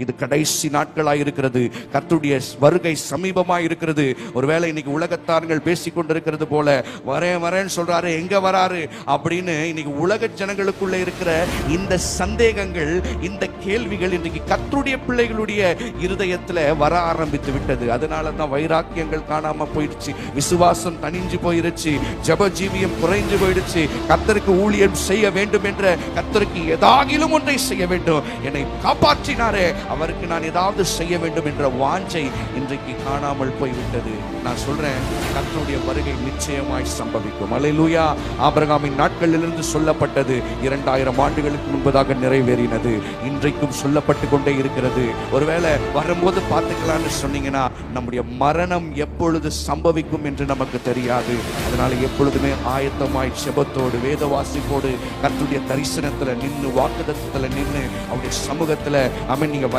இது கடைசி நாட்களாய் இருக்கிறது. கர்த்தருடைய வருகை சமீபமாய் இருக்கிறது. ஒருவேளை இன்னைக்கு உலகத்தார்கள் பேசிக் கொண்டிருக்கிறது போல வரேன் வரேன்னு சொல்றாரு, எங்க வராரு அப்படின்னு இன்னைக்கு உலக ஜனங்களுக்குள்ள இருக்கிற இந்த சந்தேகங்கள், இந்த கேள்விகள் இன்றைக்கு கர்த்தருடைய பிள்ளைகளுடைய இருதயத்துல வர ஆரம்பித்து விட்டது. அதனாலதான் வைராக்கியங்கள் காணாம போயிடுச்சு, விசுவாசம் தனிஞ்சு போயிருச்சு, ஜெப ஜீவியம் குறைஞ்சு போயிடுச்சு. கர்த்தருக்கு ஊழியம் செய்ய வேண்டும் என்ற, கர்த்தருக்கு ஏதாகிலும் ஒன்றை செய்ய வேண்டும், என்னை காப்பாற்றினாரே அவருக்கு நான் ஏதாவது செய்ய வேண்டும் என்ற வாஞ்சை இன்றைக்கு காணாமல் போய்விட்டது. நான் சொல்றேன், கர்த்தருடைய வருகை நிச்சயமாய் சம்பவிக்கும். அல்லேலூயா. ஆபிரகாமின் நாட்களிலிருந்து சொல்லப்பட்டது 2000 ஆண்டுகளுக்கு முன்பதாக நிறைவேறினது. இன்றைக்கும் சொல்லப்பட்டு கொண்டே இருக்கிறது. ஒருவேளை வரும்போது பார்த்துக்கலான்னு சொன்னீங்கன்னா, நம்முடைய மரணம் எப்பொழுது சம்பவிக்கும் என்று நமக்கு தெரியாது. அதனால எப்பொழுதுமே ஆயத்தமாய் செபத்தோடு வேத வாசிப்போடு கர்த்தருடைய தரிசனத்துல நின்று, வாக்குத்தத்தத்துல நின்று, அவருடைய சமூகத்துல நீங்க